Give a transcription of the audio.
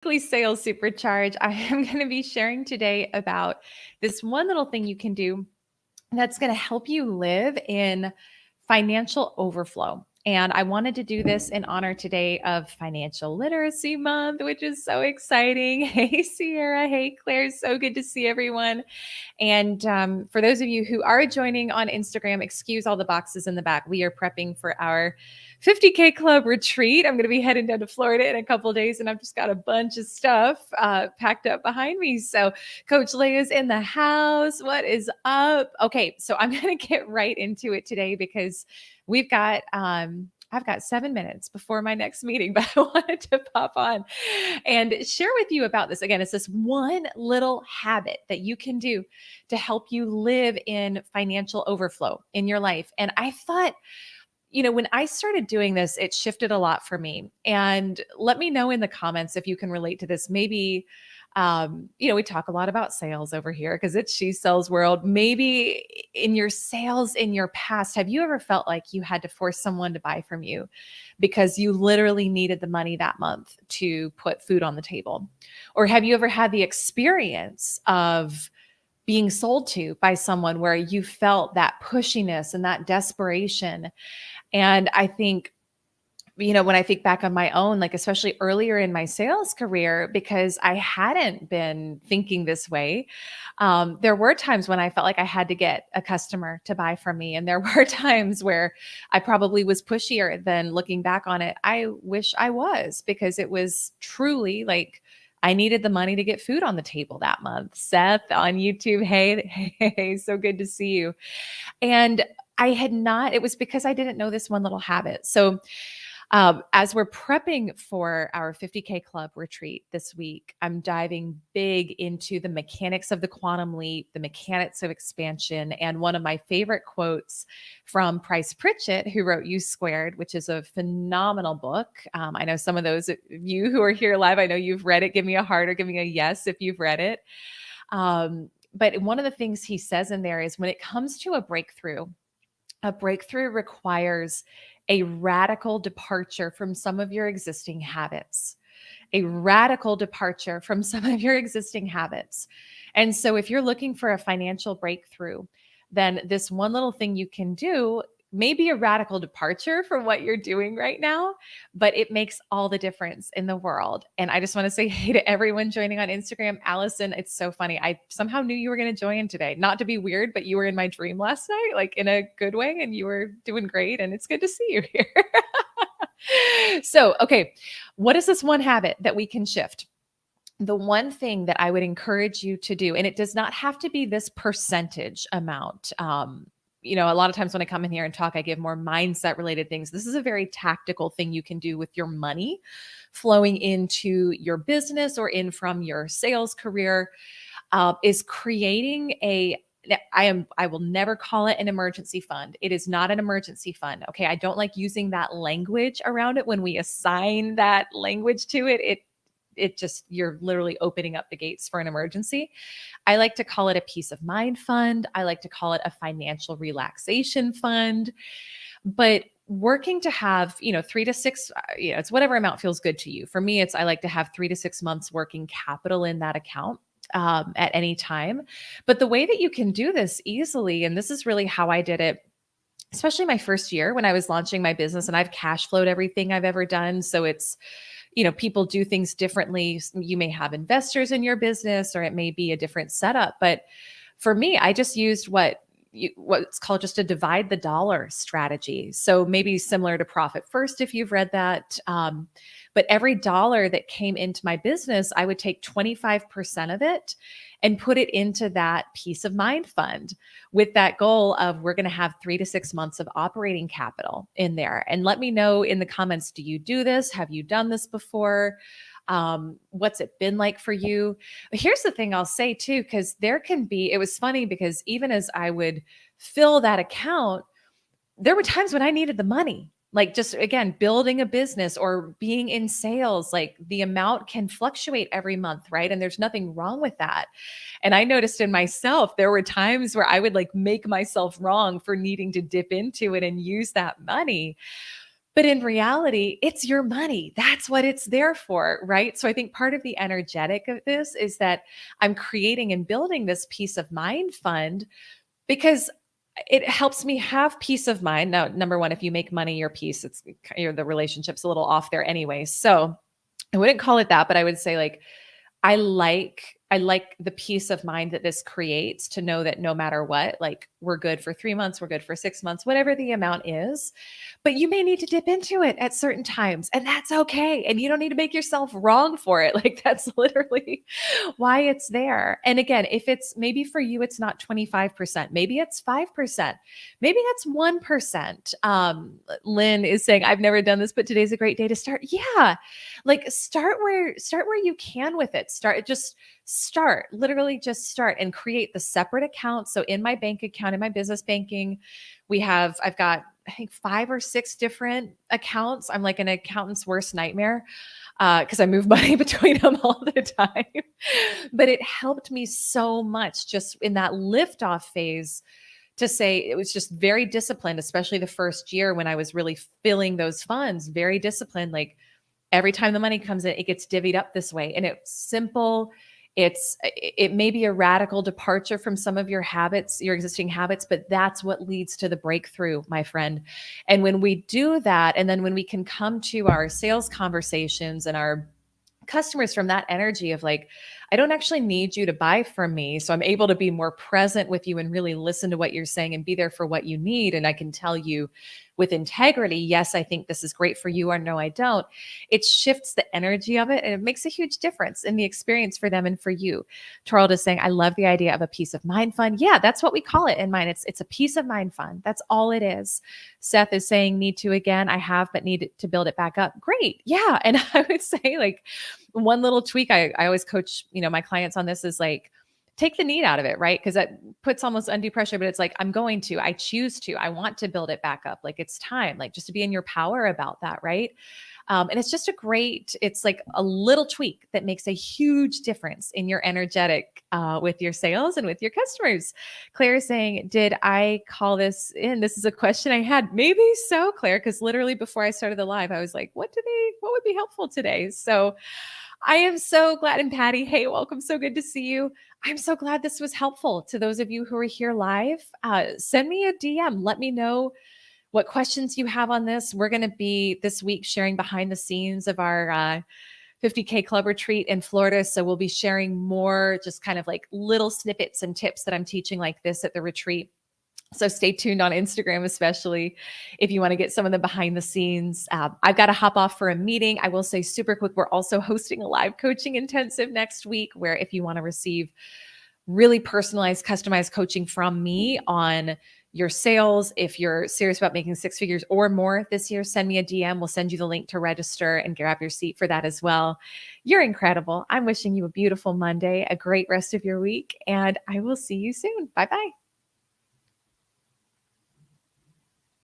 Weekly Sales Supercharge. I am going to be sharing today about this one little thing you can do that's going to help you live in financial overflow. And I wanted to do this in honor today of Financial Literacy Month, which is so exciting. Hey, Sierra. Hey, Claire. So good to see everyone. And for those of you who are joining on Instagram, excuse all the boxes in the back. We are prepping for our 50K Club retreat. I'm going to be heading down to Florida in a couple of days, and I've just got a bunch of stuff packed up behind me. So Coach Leia's in the house. What is up? Okay, so I'm going to get right into it today because we've got I've got 7 minutes before my next meeting, but I wanted to pop on and share with you about this. Again, it's this one little habit that you can do to help you live in financial overflow in your life. And I thought, when I started doing this, it shifted a lot for me. And let me know in the comments if you can relate to this. Maybe, we talk a lot about sales over here because it's She Sells World. Maybe in your sales in your past, have you ever felt like you had to force someone to buy from you because you literally needed the money that month to put food on the table? Or have you ever had the experience of being sold to by someone where you felt that pushiness and that desperation? And I think, when I think back on my own, like especially earlier in my sales career, because I hadn't been thinking this way, there were times when I felt like I had to get a customer to buy from me. And there were times where I probably was pushier than looking back on it. I wish I was, because it was truly like, I needed the money to get food on the table that month. Seth on YouTube. Hey, so good to see you. And it was because I didn't know this one little habit. So, as we're prepping for our 50K Club retreat this week, I'm diving big into the mechanics of the quantum leap, the mechanics of expansion, and one of my favorite quotes from Price Pritchett, who wrote U Squared, which is a phenomenal book. I know some of those of you who are here live, I know you've read it. Give me a heart or give me a yes if you've read it. But one of the things he says in there is when it comes to a breakthrough requires a radical departure from some of your existing habits, a radical departure from some of your existing habits. And so if you're looking for a financial breakthrough, then this one little thing you can do may be a radical departure from what you're doing right now, but it makes all the difference in the world. And I just want to say hey to everyone joining on Instagram. Allison, it's so funny. I somehow knew you were going to join today. Not to be weird, but you were in my dream last night, like in a good way, and you were doing great. And it's good to see you here. So, okay, what is this one habit that we can shift? The one thing that I would encourage you to do, and it does not have to be this percentage amount. A lot of times when I come in here and talk, I give more mindset related things. This is a very tactical thing you can do with your money flowing into your business or in from your sales career, is creating I will never call it an emergency fund. It is not an emergency fund. Okay. I don't like using that language around it. When we assign that language to it, you're literally opening up the gates for an emergency. I like to call it a peace of mind fund. I like to call it a financial relaxation fund. But working to have, 3 to 6, it's whatever amount feels good to you. For me, I like to have 3 to 6 months working capital in that account at any time. But the way that you can do this easily, and this is really how I did it, especially my first year when I was launching my business, and I've cash flowed everything I've ever done. So it's, people do things differently. You may have investors in your business, or it may be a different setup. But for me, I just used what's called just a divide the dollar strategy. So maybe similar to Profit First, if you've read that. But every dollar that came into my business, I would take 25% of it and put it into that peace of mind fund with that goal of we're going to have 3 to 6 months of operating capital in there. And let me know in the comments, do you do this? Have you done this before? What's it been like for you? But here's the thing I'll say too, because it was funny because even as I would fill that account, there were times when I needed the money. Like just again, building a business or being in sales, like the amount can fluctuate every month, right? And there's nothing wrong with that. And I noticed in myself, there were times where I would like make myself wrong for needing to dip into it and use that money. But in reality, it's your money. That's what it's there for, right? So I think part of the energetic of this is that I'm creating and building this peace of mind fund because it helps me have peace of mind. Now, number one, if you make money, your peace, the relationship's a little off there anyway. So I wouldn't call it that, but I would say like I like the peace of mind that this creates to know that no matter what, like we're good for 3 months, we're good for 6 months, whatever the amount is. But you may need to dip into it at certain times, and that's okay. And you don't need to make yourself wrong for it. Like that's literally why it's there. And again, if it's maybe for you, it's not 25%, maybe it's 5%, maybe it's 1%. Lynn is saying, I've never done this, but today's a great day to start. Yeah. Like start where you can with it. Literally just start and create the separate accounts. So in my bank account, in my business banking, I've got, I think 5 or 6 different accounts. I'm like an accountant's worst nightmare because I move money between them all the time. But it helped me so much just in that liftoff phase to say it was just very disciplined, especially the first year when I was really filling those funds, very disciplined. Like every time the money comes in, it gets divvied up this way. And it's simple. It may be a radical departure from some of your habits, your existing habits, but that's what leads to the breakthrough, my friend. And when we do that, and then when we can come to our sales conversations and our customers from that energy of like, I don't actually need you to buy from me. So I'm able to be more present with you and really listen to what you're saying and be there for what you need. And I can tell you with integrity, yes, I think this is great for you, or no, I don't. It shifts the energy of it and it makes a huge difference in the experience for them and for you. Torald is saying, I love the idea of a peace of mind fund. Yeah, that's what we call it in mine. It's a peace of mind fund. That's all it is. Seth is saying, need to again. I have, but need to build it back up. Great. Yeah. And I would say like one little tweak I always coach, my clients on this is like, take the need out of it, right? Because that puts almost undue pressure, but it's like, I choose to, I want to build it back up. Like it's time, like just to be in your power about that, right? And it's just it's like a little tweak that makes a huge difference in your energetic with your sales and with your customers. Claire is saying, did I call this in? This is a question I had. Maybe so, Claire, because literally before I started the live, I was like, what would be helpful today? So I am so glad. And Patty, hey, welcome. So good to see you. I'm so glad this was helpful to those of you who are here live. Send me a DM. Let me know what questions you have on this. We're going to be this week sharing behind the scenes of our 50K Club retreat in Florida. So we'll be sharing more just kind of like little snippets and tips that I'm teaching like this at the retreat. So stay tuned on Instagram, especially if you want to get some of the behind the scenes. I've got to hop off for a meeting. I will say super quick, we're also hosting a live coaching intensive next week where if you want to receive really personalized, customized coaching from me on your sales, if you're serious about making 6 figures or more this year, send me a DM. We'll send you the link to register and grab your seat for that as well. You're incredible. I'm wishing you a beautiful Monday, a great rest of your week, and I will see you soon. Bye-bye.